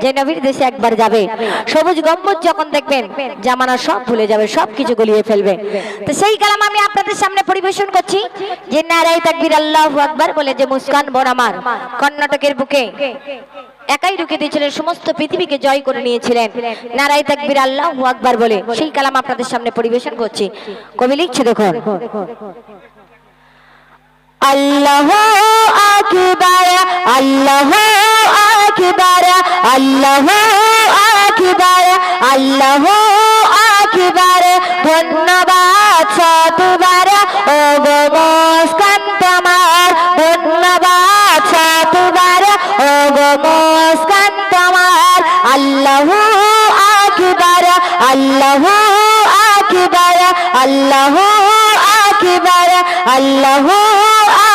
যে নবীর দেশে একবার যাবে, সবুজ গম্বুজ যখন দেখবেন জামানা সব ভুলে যাবে, সবকিছু গলিয়ে ফেলবে। তো সেই কালাম আমি আপনাদের সামনে পরিবেশন করছি যে নারায়ে তাকবীর আল্লাহু আকবার বলে যে মুস্কান বোন আমার কর্ণাটকের বুকে একাই ঢুকে দিয়েছিলেন, সমস্ত পৃথিবীকে জয় করে নিয়েছিলেন নারায়ে তাকবীর আল্লাহু আকবার বলে। সেই কালাম আপনাদের সামনে পরিবেশন করছি। কবি লিখছে দেখুন, আল্লাহু আকবার আল্লাহু আকবার আল্লাহু আকবার আল্লাহু আকবার। ধন্যবাদ শতবার ও গো মুস্কান তোমার, ধন্যবাদ শতবার ও গো মুস্কান তোমার। আল্লাহু আকবার আল্লাহু আকবার আল্লাহু আকবার আল্লাহু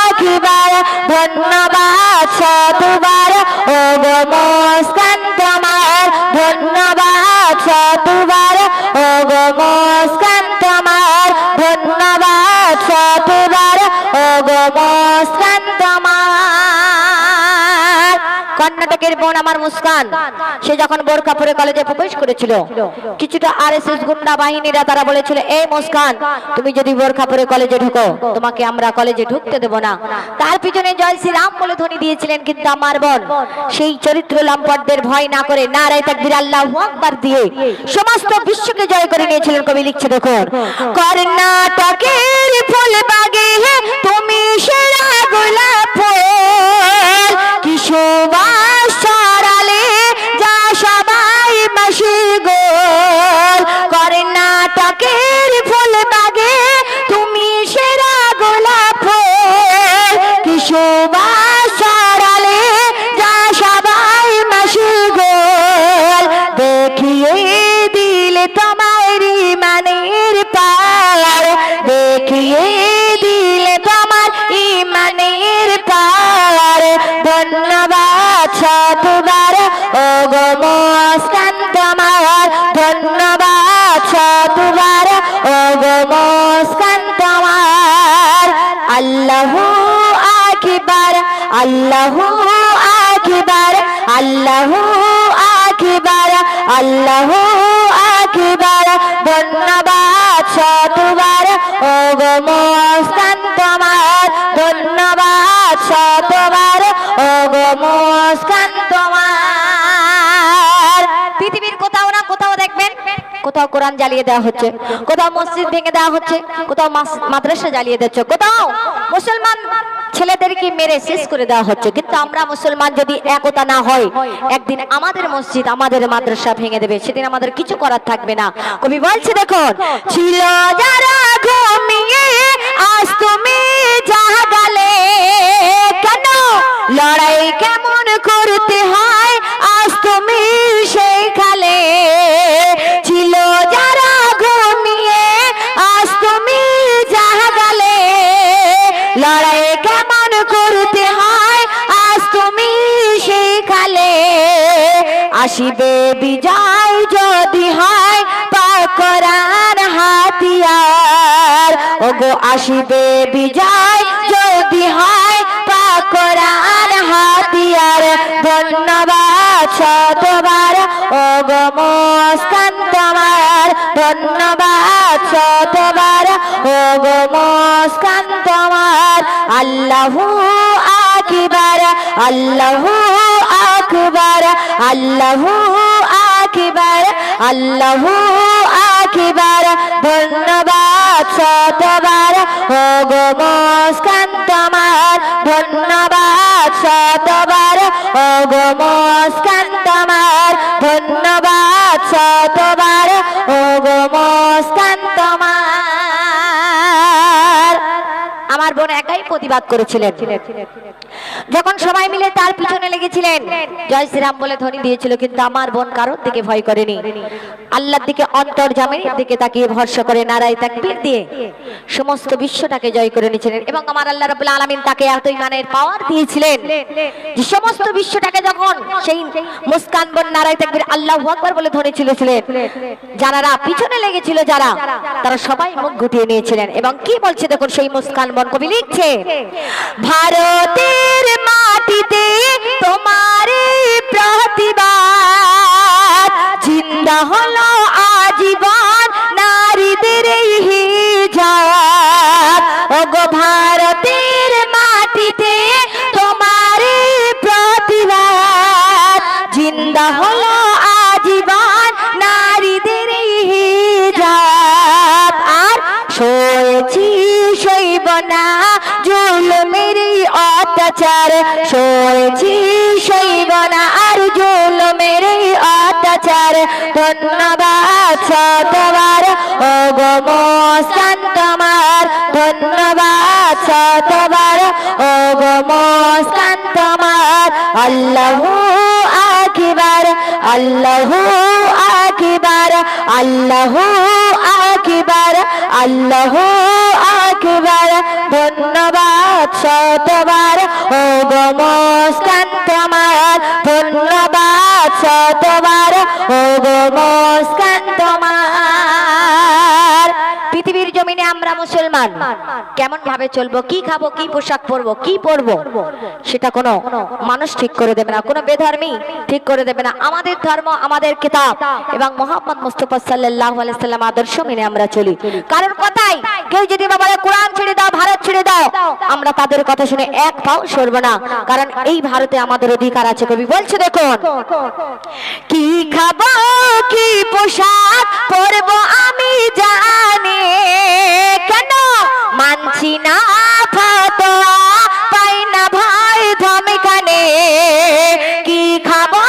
আকবার। ধন্যবাদ শতবার ও গো মুস্কান তোমার, ধন্যবাদ শতবার ও গো মুস্কান তোমার, ধন্যবাদ শতবার ও গো মুস্কান তোমার। কর্ণাটকের বোন আমার মুস্কান, সে যখন বোরকা পরে কলেজে প্রবেশ করেছিল, কিছুটা আরএসএস গুন্ডা বাহিনীরা তারা বলেছিল, এই মুস্কান তুমি যদি বোরকা পরে কলেজে ঢুকো তোমাকে আমরা কলেজে ঢুকতে দেব না। তার পিছনে জয় শ্রীরাম বলে ধ্বনি দিয়েছিলেন, কিন্তু আমার বোন সেই চরিত্র লম্পটদের ভয় না করে নারায়ে তাকবীর আল্লাহু আকবার দিয়ে সমস্ত বিশ্বকে জয় করে নিয়েছিলেন। কবি লিখছে দেখুন, কর্ণাটকের ফুলবাগে তুমি সেরা গোলাপ ফুল, কি সুবাস ছড়ালে যা সবাই মাসি গোল। কর্ণাটকের ফুলবাগে তুমি সেরা গোলাপ ফুল, কি সুবাস ছড়ালে যা সবাই মাসি গোল। দেখিয়ে দিলে তোমার ইমানের পাওয়ার, দেখিয়ে দিলে তোমার ইমানের পাওয়ার। ধন্যবাদ শতবার ও গো মুস্কান তোমার, ধন্যবাদ শতবার ও গো মুস্কান তোমার। আল্লাহু আকবার আল্লাহু আকবার আল্লাহু আকবার আল্লাহু আকবার। ধন্যবাদ শতবার ও গো মুস্কান তোমার, ধন্যবাদ শতবার ও গো মুস্কান তোমার। পৃথিবীর কোথাও না কোথাও দেখবেন, কোথাও কোরআন জ্বালিয়ে দেওয়া হচ্ছে, কোথাও মসজিদ ভেঙে দেওয়া হচ্ছে, কোথাও মাদ্রাসা জ্বালিয়ে দিচ্ছে, কোথাও মুসলমান ছেলেদেরকে মেরে শেষ করে দেওয়া হচ্ছে। কিন্তু আমরা মুসলমান যদি একতা না হয়, একদিন আমাদের মসজিদ আমাদের মাদ্রাসা ভেঙে দেবে, সেদিন আমাদের কিছু করার থাকবে না। কবি বলছে দেখুন, ছিল যারা ঘুমিয়ে আজ তুমি জাগালে, কেন লড়াই কেমন করতে হয় আজ তুমি শেখালে। ছিল যারা ঘুমিয়ে আজ তুমি জাগালে, লড়াই কেমন করতে হয় আজ তুমি শেখালে। আসিবে বিজয় যদি হয় পাক কোরআন হাতিয়ার, ওগো আসিবে বিজয় যদি হয় পাক কোরআন হাতিয়ার। ধন্যবাদ শতবার ও গো মুস্কান তোমার, ধন্যবাদ শতবার ও গো মুস্কান তোমার। আল্লাহু আকবার আল্লাহু আকবার আল্লাহু আকবার আল্লাহু আকবার। ধন্যবাদ শতবার ও গো মুস্কান তোমার, ধন্যবাদ শতবার ও গো মুস্কান তোমার, ধন্যবাদ শতবার ও গো মুস্কান তোমার। আমার বোন একাই প্রতিবাদ করেছিলেন, যখন সবাই মিলে তার পিছনে লেগেছিলেন জয় শ্রীরাম বলে ধ্বনি দিয়েছিল, কিন্তু আমার বোন কারোর দিকে ভয় করেনি, আল্লাহর দিকে অন্তর্যামীর দিকে তাকিয়ে ভরসা করে নারায়ে তাকবীর দিয়ে সমস্ত বিশ্বটাকে জয় করে নিয়েছিলেন। এবং আমার আল্লাহ রাব্বুল আলামিন তাকে এত ইমানের পাওয়ার দিয়েছিলেন যে সমস্ত বিশ্বটাকে যখন সেই মুস্কান বোন নারায়ে তাকবীর আল্লাহু আকবার বলে ধ্বনি ছিলেন, যারা পিছনে লেগেছিল যারা, তারা সবাই মুখ গুটিয়ে নিয়েছিলেন। এবং কি বলছে দেখুন সেই মুস্কান বোন, কবি লিখছে, ভারতের মাটিতে তোমার প্রতিভা হলো আজীবন নারীদের এই হিজাব। ওগো ভারতের মাটিতে তোমার প্রতিবাদ, জিন্দা হলো আজীবন নারীদের এই হিজাব। আর সয়েছি সইব না জুলুমের অত্যাচার, সয়েছি সইব না আর জুলুমের অত্যাচার। ধন্যবাদ শতবার ওগো মুস্কান তোমার, ধন্যবাদ শতবার ওগো মুস্কান তোমার। আল্লাহু আকবার, আল্লাহু আকবার, আল্লাহু আকবার, আল্লাহু আকবার। ধন্যবাদ শতবার ওগো মুস্কান তোমার, ধন্যবাদ শতবার ওগো মুস্কান তোমার। পৃথিবীর জমিনে আমরা মুসলমান কেমন ভাবে চলবো, কি খাবো, কি পোশাক পরবো, কি পরবো, সেটা কোনো মানুষ ঠিক করে দেবে না, কোনো বেধর্মী ঠিক করে দেবে না। আমাদের ধর্ম, আমাদের কিতাব এবং মুহাম্মদ মুস্তাফা সাল্লাল্লাহু আলাইহি সাল্লাম আদর্শ মেনে আমরা চলি। কারণ কথাই কেউ যদি বলে কোরআন ছেড়ে দাও, ভারত ছেড়ে দাও, আমরা তাদের কথা শুনে এক পাও সরব না, কারণ এই ভারতে আমাদের অধিকার আছে। কবি বলছে দেখুন, কি খাবো কি পোশাক পরবো আমি জানি, কেন মানছি না ফতোয়া পাই না ভাই ধমকানে। কি খাবো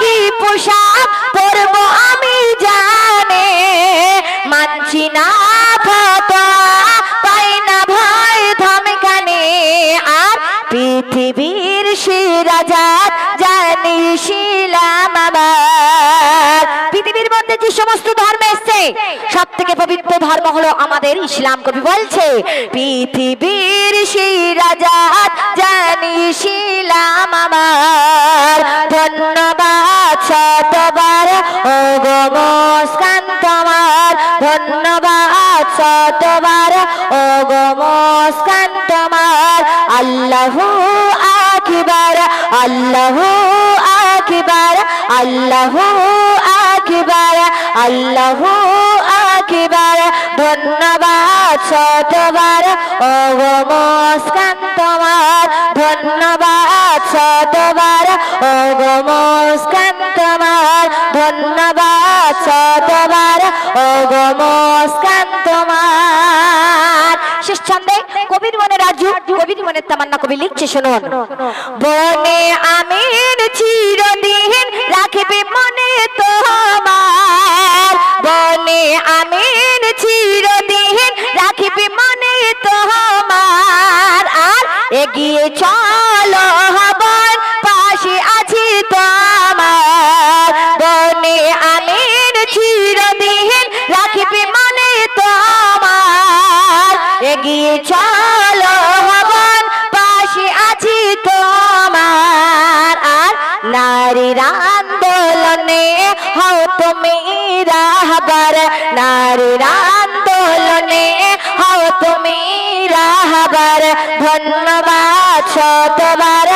কি পোশাক পরবো আমি জানি, মানছি না ফতোয়া পাই না ভাই ধমকানে। আর পৃথিবীর শিরাজাত জানিছিলাম আমার। পৃথিবীর মধ্যে যে সমস্ত ধর্ম এসছে সব থেকে পবিত্র ধর্ম হলো আমাদের ইসলাম। কবি বলছে, পৃথিবীর শিরাজাত জানিছিলাম আমার। ধন্যবাদ শতবার ওগো মুস্কান তোমার, ধন্যবাদ শতবার ওগো মুস্কান তোমার। আল্লাহু আকবার, আল্লাহু আকবার, আল্লাহু আকবার, আল্লাহু আকবার। ধন্যবাদ শতবার ওগো মুস্কান তোমার, ধন্যবাদ শতবার ওগো মুস্কান তোমার, ধন্যবাদ শতবার ওগো মুস্কান তোমার। শেষ ছন্দে কবির মনে রাজু, কবির মনে তামান্না কবি লিখছে শুনুন। বনে আমির চিরদিন রাখবে মনে তোমার, বনে আমির চিরদিন রাখবে মনে তোমার। আর এগিয়ে চলো হবার পাশে আছি তোমার, বনে আমির চিরদিন রাখবে মনে তোমার। এগিয়ে চলো হবার পাশে আছি তোমার। আর নারীর আন্দোলনে হও তুমি রাহবার, নারীর আন্দোলনে হও তুমি রাহবার। ধন্যবাদ শতবার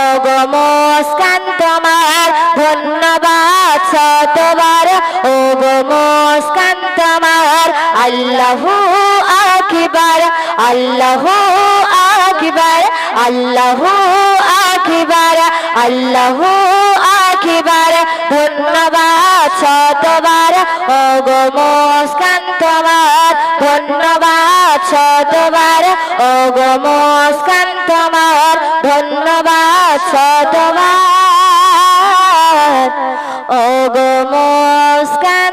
ওগো মুস্কান তোমার, ধন্যবাদ শতবার ওগো মুস্কান তোমার। আল্লাহু আকবার, আল্লাহু আকবার, আল্লাহু আকবার, আল্লাহু আকবার। ধন্যবাদ শতবার ওগো মুস্কান তোমার, ধন্যবাদ শতবার ওগো মুস্কান তোমার, ধন্যবাদ শতবার ওগো মুস্কান।